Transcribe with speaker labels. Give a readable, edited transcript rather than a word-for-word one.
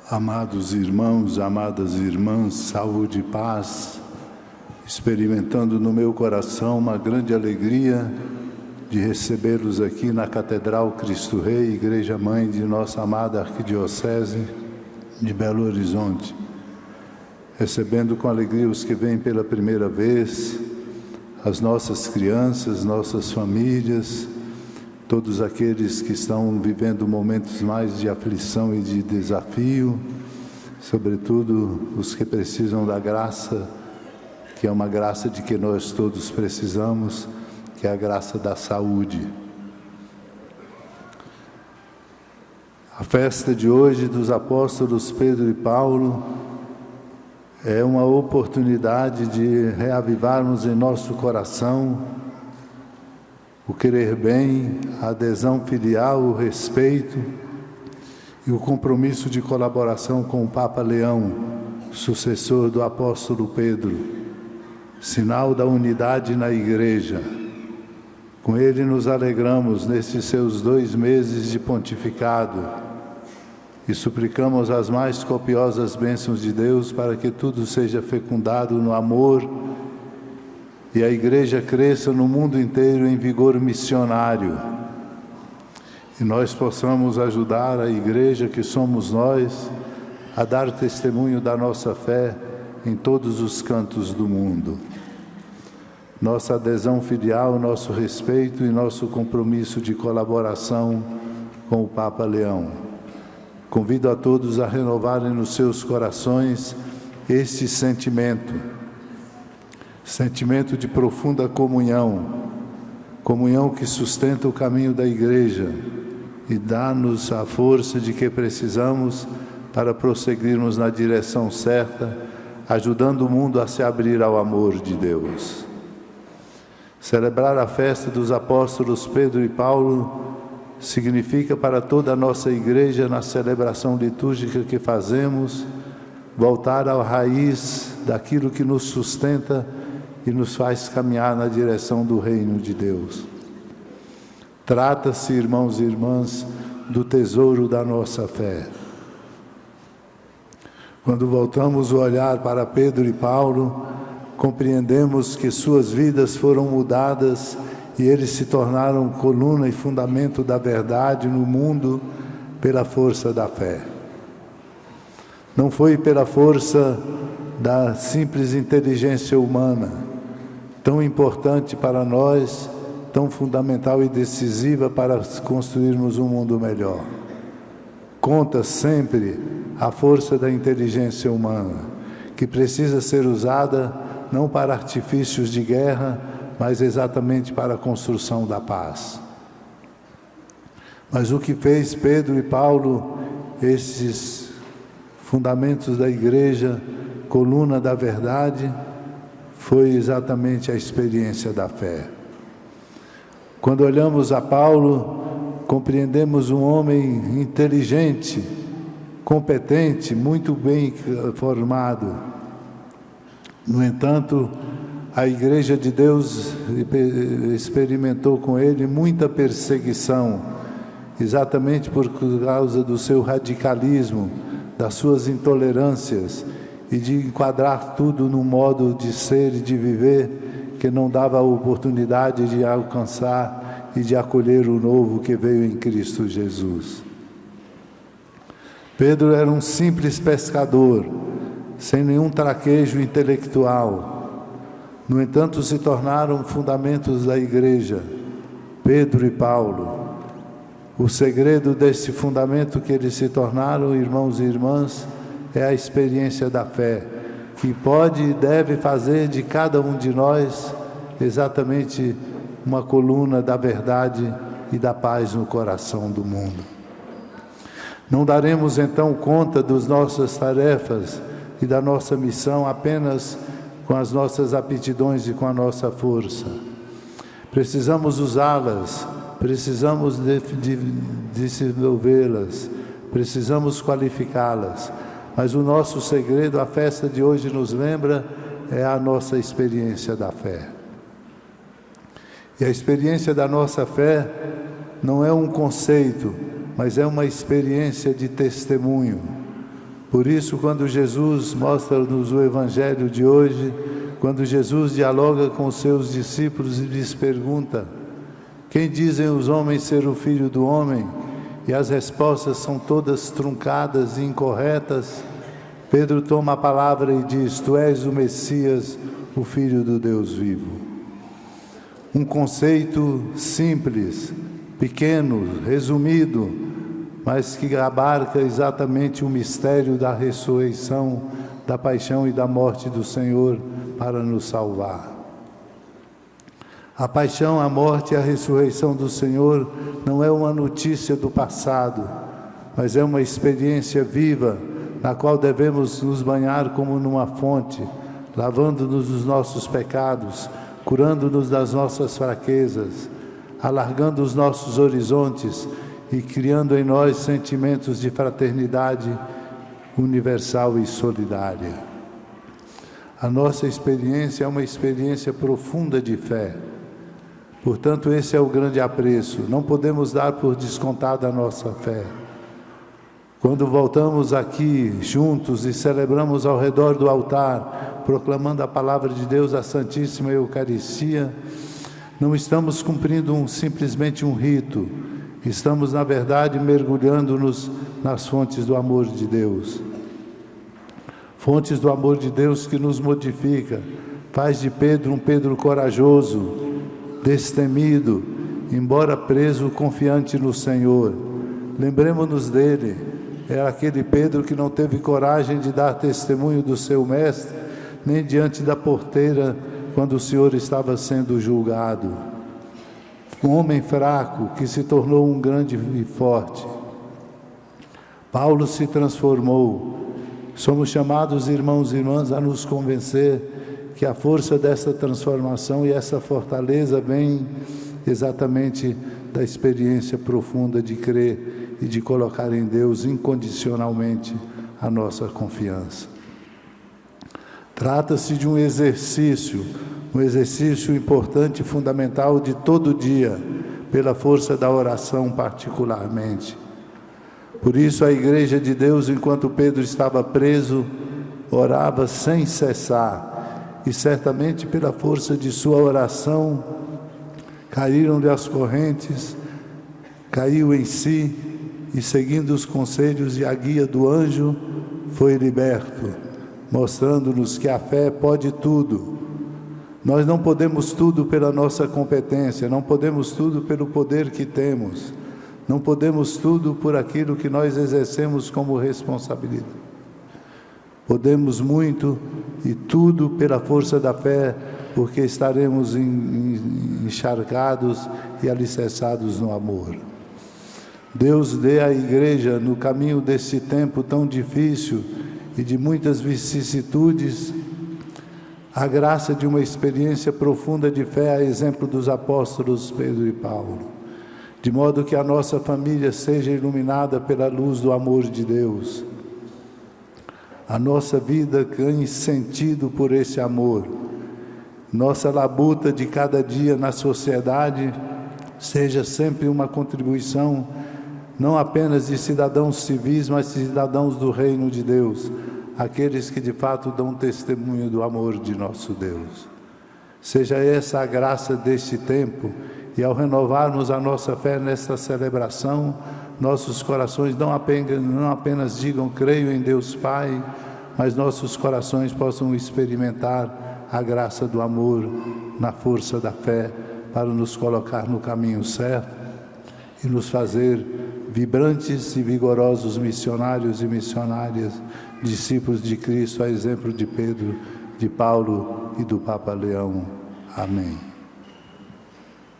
Speaker 1: Amados irmãos, amadas irmãs, saúde e paz, experimentando no meu coração uma grande alegria de recebê-los aqui na Catedral Cristo Rei, Igreja Mãe de nossa amada Arquidiocese de Belo Horizonte. Recebendo com alegria os que vêm pela primeira vez, as nossas crianças, nossas famílias, todos aqueles que estão vivendo momentos mais de aflição e de desafio, sobretudo os que precisam da graça, que é uma graça de que nós todos precisamos, que é a graça da saúde. A festa de hoje dos apóstolos Pedro e Paulo é uma oportunidade de reavivarmos em nosso coração o querer bem, a adesão filial, o respeito e o compromisso de colaboração com o Papa Leão, sucessor do apóstolo Pedro, sinal da unidade na Igreja. Com ele nos alegramos nesses seus 2 meses de pontificado e suplicamos as mais copiosas bênçãos de Deus para que tudo seja fecundado no amor e a Igreja cresça no mundo inteiro em vigor missionário. E nós possamos ajudar a Igreja, que somos nós, a dar testemunho da nossa fé em todos os cantos do mundo. Nossa adesão filial, nosso respeito e nosso compromisso de colaboração com o Papa Leão. Convido a todos a renovarem nos seus corações este sentimento de profunda comunhão, comunhão que sustenta o caminho da Igreja e dá-nos a força de que precisamos para prosseguirmos na direção certa, ajudando o mundo a se abrir ao amor de Deus. Celebrar a festa dos apóstolos Pedro e Paulo significa para toda a nossa Igreja, na celebração litúrgica que fazemos, voltar à raiz daquilo que nos sustenta e nos faz caminhar na direção do reino de Deus. Trata-se, irmãos e irmãs, do tesouro da nossa fé. Quando voltamos o olhar para Pedro e Paulo, compreendemos que suas vidas foram mudadas e eles se tornaram coluna e fundamento da verdade no mundo pela força da fé. Não foi pela força da simples inteligência humana, tão importante para nós, tão fundamental e decisiva para construirmos um mundo melhor. Conta sempre a força da inteligência humana, que precisa ser usada não para artifícios de guerra, mas exatamente para a construção da paz. Mas o que fez Pedro e Paulo, esses fundamentos da Igreja, coluna da verdade, foi exatamente a experiência da fé. Quando olhamos a Paulo, compreendemos um homem inteligente, competente, muito bem formado. No entanto, a Igreja de Deus experimentou com ele muita perseguição, exatamente por causa do seu radicalismo, das suas intolerâncias e de enquadrar tudo num modo de ser e de viver que não dava a oportunidade de alcançar e de acolher o novo que veio em Cristo Jesus. Pedro era um simples pescador, sem nenhum traquejo intelectual. No entanto, se tornaram fundamentos da Igreja, Pedro e Paulo. O segredo desse fundamento que eles se tornaram, irmãos e irmãs, é a experiência da fé, que pode e deve fazer de cada um de nós exatamente uma coluna da verdade e da paz no coração do mundo. Não daremos então conta das nossas tarefas e da nossa missão apenas com as nossas aptidões e com a nossa força. Precisamos usá-las, precisamos desenvolvê-las, precisamos qualificá-las. Mas o nosso segredo, a festa de hoje nos lembra, é a nossa experiência da fé. E a experiência da nossa fé não é um conceito, mas é uma experiência de testemunho. Por isso, quando Jesus mostra-nos o Evangelho de hoje, quando Jesus dialoga com os seus discípulos e lhes pergunta: quem dizem os homens ser o Filho do Homem? E as respostas são todas truncadas e incorretas. Pedro toma a palavra e diz: tu és o Messias, o Filho do Deus vivo. Um conceito simples, pequeno, resumido, mas que abarca exatamente o mistério da ressurreição, da paixão e da morte do Senhor para nos salvar. A paixão, a morte e a ressurreição do Senhor não é uma notícia do passado, mas é uma experiência viva na qual devemos nos banhar como numa fonte, lavando-nos dos nossos pecados, curando-nos das nossas fraquezas, alargando os nossos horizontes e criando em nós sentimentos de fraternidade universal e solidária. A nossa experiência é uma experiência profunda de fé. Portanto, esse é o grande apreço. Não podemos dar por descontada a nossa fé. Quando voltamos aqui juntos e celebramos ao redor do altar, proclamando a palavra de Deus, a Santíssima Eucaristia, não estamos cumprindo simplesmente um rito. Estamos, na verdade, mergulhando-nos nas fontes do amor de Deus. Fontes do amor de Deus que nos modifica, faz de Pedro um Pedro corajoso, destemido, embora preso, confiante no Senhor. Lembremos-nos dele. Era aquele Pedro que não teve coragem de dar testemunho do seu mestre, nem diante da porteira, quando o Senhor estava sendo julgado. Um homem fraco que se tornou um grande e forte. Paulo se transformou. Somos chamados, irmãos e irmãs, a nos convencer que a força dessa transformação e essa fortaleza vem exatamente da experiência profunda de crer e de colocar em Deus incondicionalmente a nossa confiança. Trata-se de um exercício importante e fundamental de todo dia, pela força da oração particularmente. Por isso a Igreja de Deus, enquanto Pedro estava preso, orava sem cessar, e certamente pela força de sua oração, caíram-lhe as correntes, caiu em si, e seguindo os conselhos e a guia do anjo, foi liberto, mostrando-nos que a fé pode tudo. Nós não podemos tudo pela nossa competência, não podemos tudo pelo poder que temos, não podemos tudo por aquilo que nós exercemos como responsabilidade. Podemos muito e tudo pela força da fé, porque estaremos encharcados e alicerçados no amor. Deus dê à Igreja, no caminho desse tempo tão difícil e de muitas vicissitudes, a graça de uma experiência profunda de fé, a exemplo dos apóstolos Pedro e Paulo, de modo que a nossa família seja iluminada pela luz do amor de Deus. A nossa vida ganhe sentido por esse amor. Nossa labuta de cada dia na sociedade seja sempre uma contribuição, não apenas de cidadãos civis, mas de cidadãos do reino de Deus, aqueles que de fato dão testemunho do amor de nosso Deus. Seja essa a graça deste tempo, e ao renovarmos a nossa fé nesta celebração, nossos corações não apenas digam creio em Deus Pai, mas nossos corações possam experimentar a graça do amor na força da fé, para nos colocar no caminho certo e nos fazer vibrantes e vigorosos missionários e missionárias, discípulos de Cristo, a exemplo de Pedro, de Paulo e do Papa Leão. Amém.